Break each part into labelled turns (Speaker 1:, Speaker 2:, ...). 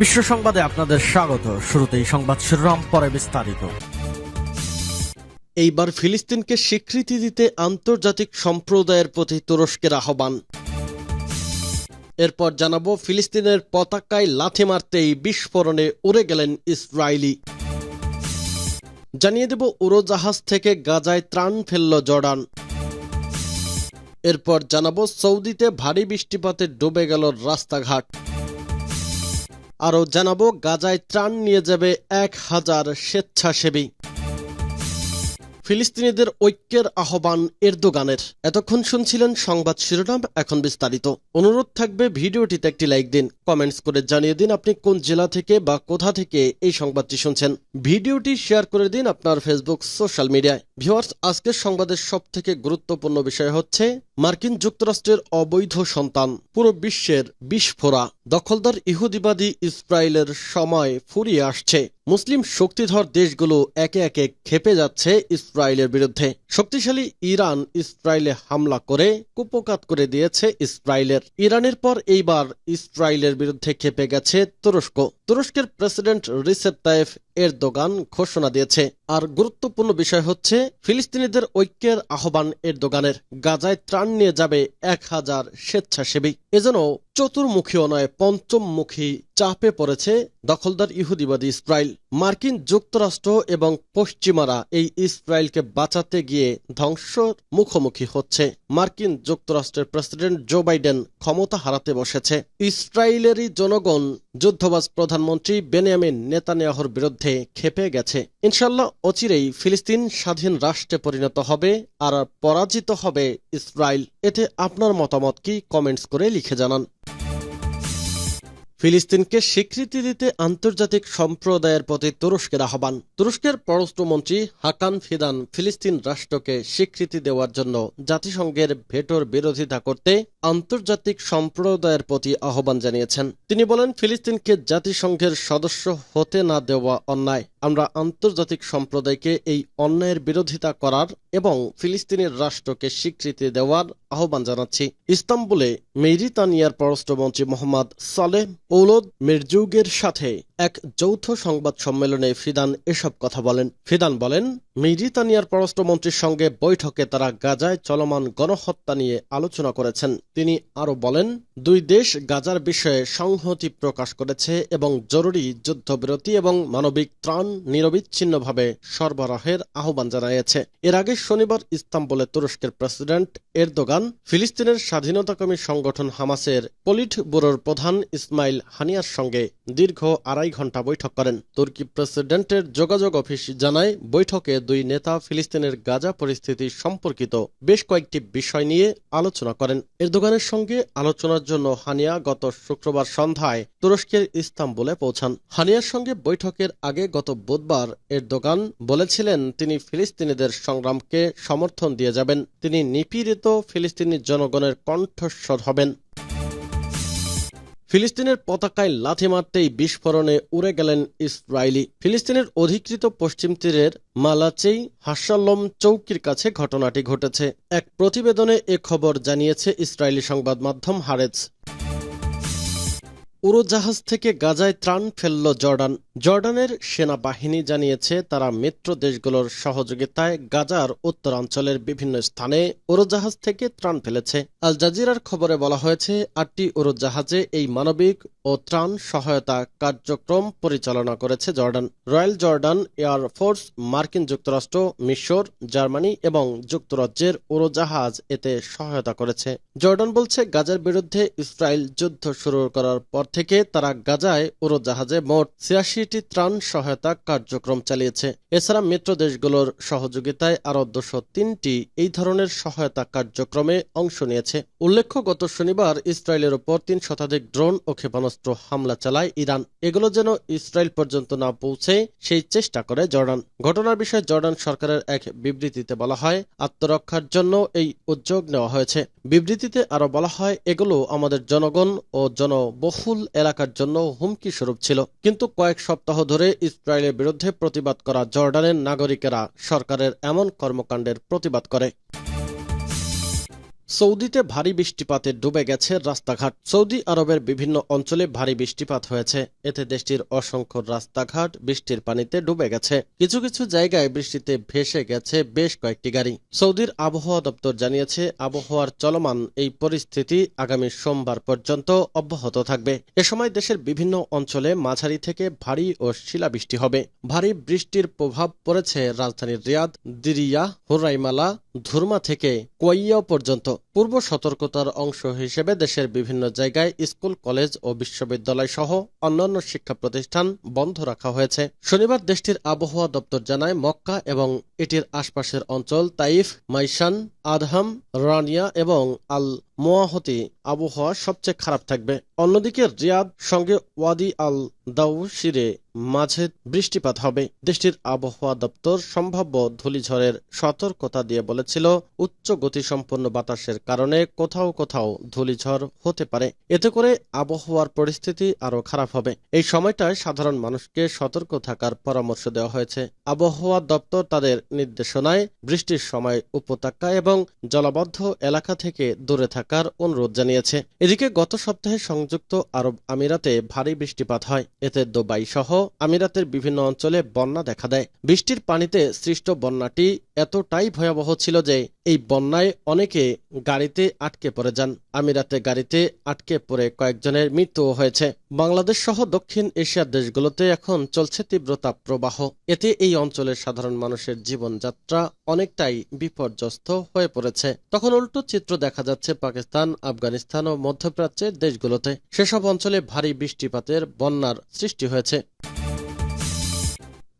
Speaker 1: বিশ্ব সংবাদে আপনাদের স্বাগত। শুরুতেই সংবাদ শিরোনাম, পরে বিস্তারিত।
Speaker 2: এইবার ফিলিস্তিনকে স্বীকৃতি দিতে আন্তর্জাতিক সম্প্রদায়ের প্রতি তুরস্কের আহ্বান। এরপর জানাবো, ফিলিস্তিনের পতাকায় লাথি মারতেই বিস্ফোরণে উড়ে গেলেন ইসরায়েলি। জানিয়ে দেব, উড়োজাহাজ থেকে গাজায় ত্রাণ ফেলল জর্ডান। এরপর জানাবো, সৌদিতে ভারী বৃষ্টিপাতে ডুবে গেল রাস্তাঘাট। আরও জানাবো, গাজায় ত্রাণ নিয়ে যাবে 1000 স্বেচ্ছাসেবী। ফিলিস্তিনিদের ঐক্যের আহ্বান এরদোগানের। এতক্ষণ শুনছিলেন সংবাদ শিরোনাম, এখন বিস্তারিত। অনুরোধ থাকবে, ভিডিওটিতে একটি লাইক দিন, কমেন্টস করে জানিয়ে দিন আপনি কোন জেলা থেকে বা কোথা থেকে এই সংবাদটি শুনছেন। ভিডিওটি শেয়ার করে দিন আপনার ফেসবুক সোশ্যাল মিডিয়ায়। ভিউয়ার্স, আজকের সংবাদের সবথেকে গুরুত্বপূর্ণ বিষয় হচ্ছে মার্কিন যুক্তরাষ্ট্রের অবৈধ সন্তান পুরো বিশ্বের বিস্ফোরা। দখলদার ইহুদিবাদী ইসরায়েলের সময় ফুরিয়ে আসছে। মুসলিম শক্তিধর দেশগুলো একে একে ক্ষেপে যাচ্ছে ইসরায়েলের বিরুদ্ধে। শক্তিশালী ইরান ইসরায়েলে হামলা করে কুপকাত করে দিয়েছে ইসরায়েলের। ইরানের পর এইবার ইসরায়েলের বিরুদ্ধে ক্ষেপে গেছে তুরস্ক। তুরস্কের প্রেসিডেন্ট রিসেপ তাইয়েপ এরদোগান ঘোষণা দিয়েছে। আর গুরুত্বপূর্ণ বিষয় হচ্ছে ফিলিস্তিনিদের ঐক্যের আহ্বান এরদোগানের। গাজায় ত্রাণ নিয়ে যাবে 1000 স্বেচ্ছাসেবী। এজন্য চতুর্মুখীও নয়, পঞ্চমমুখী চাপে পড়েছে দখলদার ইহুদিবাদী ইসরায়েল। মার্কিন যুক্তরাষ্ট্র এবং পশ্চিমারা এই ইসরায়েলকে বাঁচাতে গিয়ে ধ্বংসর মুখোমুখি হচ্ছে। মার্কিন যুক্তরাষ্ট্রের প্রেসিডেন্ট জো বাইডেন ক্ষমতা হারাতে বসেছে। ইসরায়েলেরই জনগণ যুদ্ধবাজ প্রধানমন্ত্রী বেনিয়ামিন নেতানিয়াহুর বিরুদ্ধে ক্ষেপে গেছে। ইনশাল্লাহ অচিরেই ফিলিস্তিন স্বাধীন রাষ্ট্রে পরিণত হবে আর পরাজিত হবে ইসরায়েল। এতে আপনার মতামত কি? কমেন্টস করে লিখে জানান। ফিলিস্তিনকে স্বীকৃতি দিতে আন্তর্জাতিক সম্প্রদায়ের প্রতি তুরস্কের আহ্বান। তুরস্কের পররাষ্ট্রমন্ত্রী হাকান ফিদান ফিলিস্তিন রাষ্ট্রকে স্বীকৃতি দেওয়ার জন্য জাতিসংঘের ভেটোর বিরোধিতা করতে আন্তর্জাতিক সম্প্রদায়ের প্রতি আহ্বান জানিয়েছেন। তিনি বলেন, ফিলিস্তিনকে জাতিসংঘের সদস্য হতে না দেওয়া অন্যায়। আমরা আন্তর্জাতিক সম্প্রদায়কে এই অন্যায়ের বিরোধিতা করার এবং ফিলিস্তিনের রাষ্ট্রকে স্বীকৃতি দেওয়ার আহ্বান জানাচ্ছি। ইস্তাম্বুলে মেরিতানিয়ার পররাষ্ট্রমন্ত্রী মোহাম্মদ সালেহ ওলদ মিরজৌগের সাথে এক যৌথ সংবাদ সম্মেলনে ফিদান এসব কথা বলেন। ফিদান বলেন, মেরিতানিয়ার পররাষ্ট্রমন্ত্রীর সঙ্গে বৈঠকে তারা গাজায় চলমান গণহত্যা নিয়ে আলোচনা করেছেন। তিনি আরও বলেন, দুই দেশ গাজার বিষয়ে সংহতি প্রকাশ করেছে এবং জরুরি যুদ্ধবিরতি এবং মানবিক ত্রাণ নিরবিচ্ছিন্নভাবে সরবরাহের আহ্বান জানিয়েছে। এর আগে শনিবার ইস্তাম্বুলে তুরস্কের প্রেসিডেন্ট এরদোগান ফিলিস্তিনের স্বাধীনতাকামী সংগঠন হামাসের পলিট ব্যুরোর প্রধান ইসমাইল হানিয়ার সঙ্গে দীর্ঘ 2.5 ঘণ্টা বৈঠক করেন। তুর্কি প্রেসিডেন্টের যোগাযোগ অফিস জানায়, বৈঠকে দুই নেতা ফিলিস্তিনের গাজা পরিস্থিতি সম্পর্কিত বেশ কয়েকটি বিষয় নিয়ে আলোচনা করেন। এরদোগানের সঙ্গে আলোচনার জন্য হানিয়া গত শুক্রবার সন্ধ্যায় তুরস্কের ইস্তাম্বুলে পৌঁছান। হানিয়ার সঙ্গে বৈঠকের আগে গত বুধবার এরদোগান বলেছিলেন তিনি ফিলিস্তিনিদের সংগ্রামকে সমর্থন দিয়ে যাবেন। তিনি নিপীড়িত ফিলিস্তিনি জনগণের কণ্ঠস্বর হবেন। ফিলিস্তিনের পতাকায় লাথি মারতেই বিস্ফোরণে উড়ে গেলেন ইসরায়েলি। ফিলিস্তিনের অধিকৃত পশ্চিম তীরের মালাচেই হাসাল্লম চৌকির কাছে ঘটনাটি ঘটেছে। এক প্রতিবেদনে এ খবর জানিয়েছে ইসরায়েলি সংবাদ মাধ্যম হারেজ। উড়োজাহাজ থেকে গাজায় ত্রাণ ফেলল জর্ডান। জর্ডানের সেনাবাহিনী জানিয়েছে তারা মিত্র দেশগুলোর সহযোগিতায় গাজার উত্তরাঞ্চলের বিভিন্ন স্থানে উড়োজাহাজ থেকে ত্রাণ ফেলেছে। আল জাজিরার খবরে বলা হয়েছে, 8টি উড়োজাহাজে এই মানবিক ও ত্রাণ সহায়তা কার্যক্রম পরিচালনা করেছে Jordan. Royal Jordan air force, মার্কিন যুক্তরাষ্ট্র, মিশর, জার্মানি এবং যুক্তরাজ্যের উড়োজাহাজ এতে সহায়তা করেছে। জর্ডান বলছে, গাজার বিরুদ্ধে ইসরায়েল যুদ্ধ শুরু করার পর থেকে তারা গাজায় উড়োজাহাজে মোট 86টি ত্রাণ সহায়তা কার্যক্রম চালিয়েছে। এছাড়া মিত্র দেশগুলোর সহযোগিতায় আরও 203টি এই ধরনের সহায়তা কার্যক্রমে অংশ নিয়েছে। উল্লেখ্য, গত শনিবার ইসরায়েলের উপর 3 শতাধিক ড্রোন ও ক্ষেপণাস্ত্র হামলা চালায় ইরান। এগুলো যেন ইসরায়েল পর্যন্ত না পৌঁছে সেই চেষ্টা করে জর্ডান। ঘটনার বিষয়ে জর্ডান সরকারের এক বিবৃতিতে বলা হয়, আত্মরক্ষার জন্য এই উদ্যোগ নেওয়া হয়েছে। বিবৃতিতে আরও বলা হয়, এগুলো আমাদের জনগণ ও জনবহুল এলাকার জন্য হুমকি স্বরূপ ছিল। কিন্তু কয়েক সপ্তাহ ধরে ইসরায়েলের বিরুদ্ধে প্রতিবাদ করা জর্ডানের নাগরিকেরা সরকারের এমন কর্মকাণ্ডের প্রতিবাদ করে। সৌদিতে ভারী বৃষ্টিপাতে ডুবে গেছে রাস্তাঘাট। সৌদি আরবের বিভিন্ন অঞ্চলে ভারী বৃষ্টিপাত হয়েছে। এতে দেশটির অসংখ্য রাস্তাঘাট বৃষ্টির পানিতে ডুবে গেছে। কিছু কিছু জায়গায় বৃষ্টিতে ভেসে গেছে বেশ কয়েকটি গাড়ি। সৌদির আবহাওয়া দপ্তর জানিয়েছে, আবহাওয়ার চলমান এই পরিস্থিতি আগামী সোমবার পর্যন্ত অব্যাহত থাকবে। এ সময় দেশের বিভিন্ন অঞ্চলে মাঝারি থেকে ভারী ও শিলাবৃষ্টি হবে। ভারী বৃষ্টির প্রভাব পড়েছে রাজধানীর রিয়াদ, দিরিয়া, হুরাইমালা, ধুরমা থেকে কোয়াইয়া পর্যন্ত। পূর্ব সতর্কতার অংশ হিসেবে দেশের বিভিন্ন জায়গায় স্কুল, কলেজ ও বিশ্ববিদ্যালয় সহ অন্যান্য শিক্ষা প্রতিষ্ঠান বন্ধ রাখা হয়েছে। শনিবার দেশটির আবহাওয়া দপ্তর জানায়, মক্কা এবং এটির আশপাশের অঞ্চল, তাইফ, মাইশান, আদহাম, রানিয়া এবং আল মোয়াহতি আবহাওয়া সবচেয়ে খারাপ থাকবে। অন্যদিকে রিয়াদ সঙ্গে ওয়াদি আল দাউশিরে মাঝে বৃষ্টিপাত হবে। দেশটির আবহাওয়া দপ্তর সম্ভাব্য ধূলিঝড়ের সতর্কতা দিয়ে বলেছিল, উচ্চ গতিসম্পন্ন বাতাসের কারণে কোথাও কোথাও ধূলিঝড় হতে পারে। এতে করে আবহাওয়ার পরিস্থিতি আরও খারাপ হবে। এই সময়টায় সাধারণ মানুষকে সতর্ক থাকার পরামর্শ দেওয়া হয়েছে। আবহাওয়া দপ্তর তাদের নির্দেশনায় বৃষ্টির সময় উপত্যকা এবং জলাবদ্ধ এলাকা থেকে দূরে থাকার অনুরোধ জানিয়েছে। এদিকে গত সপ্তাহে সংযুক্ত আরব আমিরাতে ভারী বৃষ্টিপাত হয়। এতে দুবাই সহ আমিরাতের বিভিন্ন অঞ্চলে বন্যা দেখা দেয়। বৃষ্টির পানিতে সৃষ্ট বন্যাটি এতটাই ভয়াবহ ছিল যে এই বন্যায় অনেকে গাড়িতে আটকে পড়ে যান। আমিরাতে গাড়িতে আটকে পড়ে কয়েকজনের মৃত্যুও হয়েছে। বাংলাদেশ সহ দক্ষিণ এশিয়ার দেশগুলোতে এখন চলছে তীব্র তাপপ্রবাহ। এতে এই অঞ্চলের সাধারণ মানুষের জীবনযাত্রা অনেকটাই বিপর্যস্ত হয়ে পড়েছে। তখন উল্টো চিত্র দেখা যাচ্ছে পাকিস্তান, আফগানিস্তান ও মধ্যপ্রাচ্যের দেশগুলোতে। সেসব অঞ্চলে ভারী বৃষ্টিপাতের বন্যার সৃষ্টি হয়েছে।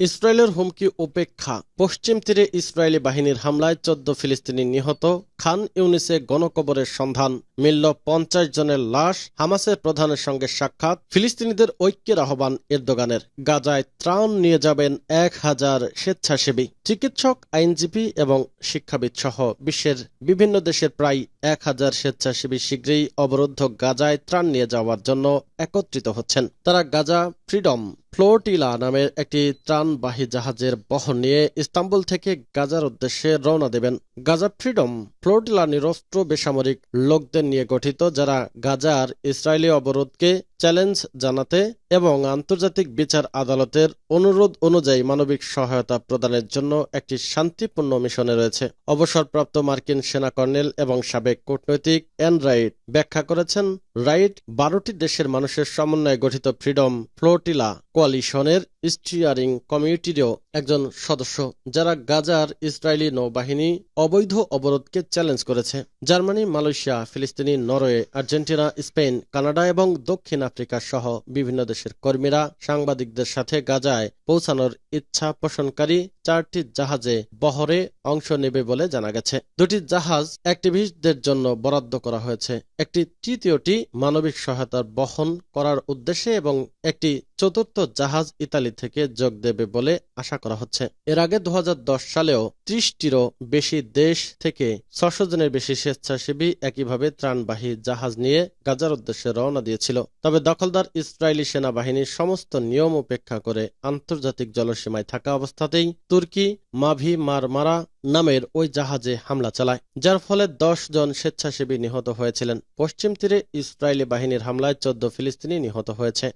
Speaker 2: ইসরায়েলের হুমকি উপেক্ষা। পশ্চিম তীরে ইসরায়েলি বাহিনীর হামলায় 14 ফিলিস্তিনি নিহত। খান ইউনিসে গণকবরের সন্ধান মিলল 50 জনের লাশ। হামাসের প্রধানের সঙ্গে সাক্ষাৎ। ফিলিস্তিনিদের ঐক্যের আহ্বান এরদোগানের। গাজায় ত্রাণ নিয়ে যাবেন 1000 স্বেচ্ছাসেবী। চিকিৎসক, আইনজীবী এবং শিক্ষাবিদ সহ বিশ্বের বিভিন্ন দেশের প্রায় 1000 স্বেচ্ছাসেবী শীঘ্রই অবরুদ্ধ গাজায় ত্রাণ নিয়ে যাওয়ার জন্য একত্রিত হচ্ছেন। তারা গাজা ফ্রিডম ফ্লোটিলা নামের একটি ত্রাণবাহী জাহাজের বহর নিয়ে ইস্তাম্বুল থেকে গাজার উদ্দেশ্যে রওনা দেবেন। গাজা ফ্রিডম ফ্লোটিলা নিরস্ত্র বেসামরিক লোকদের নিয়ে গঠিত, যারা গাজার ইসরায়েলি অবরোধকে চ্যালেঞ্জ জানাতে এবং আন্তর্জাতিক বিচার আদালতের অনুরোধ অনুযায়ী মানবিক সহায়তা প্রদানের জন্য একটি শান্তিপূর্ণ মিশনে রয়েছে। অবসরপ্রাপ্ত মার্কিন সেনা কর্নেল এবং সাবেক কূটনৈতিক অ্যান রাইট ব্যাখ্যা করেছেন, রাইট 12টি দেশের মানুষের সমন্বয়ে গঠিত ফ্রিডম ফ্লোটিলা কোয়ালিশনের স্টিয়ারিং কমিটিরও একজন সদস্য, যারা গাজার ইসরায়েলি নৌবাহিনী অবৈধ অবরোধকে চ্যালেঞ্জ করেছে। জার্মানি, মালয়েশিয়া, ফিলিস্তিনি, নরওয়ে, আর্জেন্টিনা, স্পেন, কানাডা এবং দক্ষিণ আফ্রিকা সহ বিভিন্ন দেশের কর্মীরা সাংবাদিকদের সাথে গাজায় পৌঁছানোর ইচ্ছা পোষণকারী 4টি জাহাজে বহরে অংশ নেবে বলে জানা গেছে। 2টি জাহাজ অ্যাক্টিভিস্টদের জন্য বরাদ্দ করা হয়েছে। একটি তৃতীয়টি মানবিক সহায়তার বহন করার উদ্দেশ্যে এবং একটি চতুর্থ জাহাজ ইতালি থেকে যোগ দেবে বলে আশা করা হচ্ছে। এর আগে 2010 সালেও 30টিরও বেশি দেশ থেকে 600 জনের বেশি স্বেচ্ছাসেবী একইভাবে ত্রাণবাহী জাহাজ নিয়ে গাজার উদ্দেশ্যে রওনা দিয়েছিল। তবে দখলদার ইসরায়েলি সেনাবাহিনীর সমস্ত নিয়ম উপেক্ষা করে আন্তর্জাতিক জলসীমায় থাকা অবস্থাতেই তুর্কি মাভি মারমারা নামের ওই জাহাজে হামলা চালায়, যার ফলে 10 জন স্বেচ্ছাসেবী নিহত হয়েছিলেন। পশ্চিম তীরে ইসরায়েলি বাহিনীর হামলায় 14 ফিলিস্তিনি নিহত হয়েছে।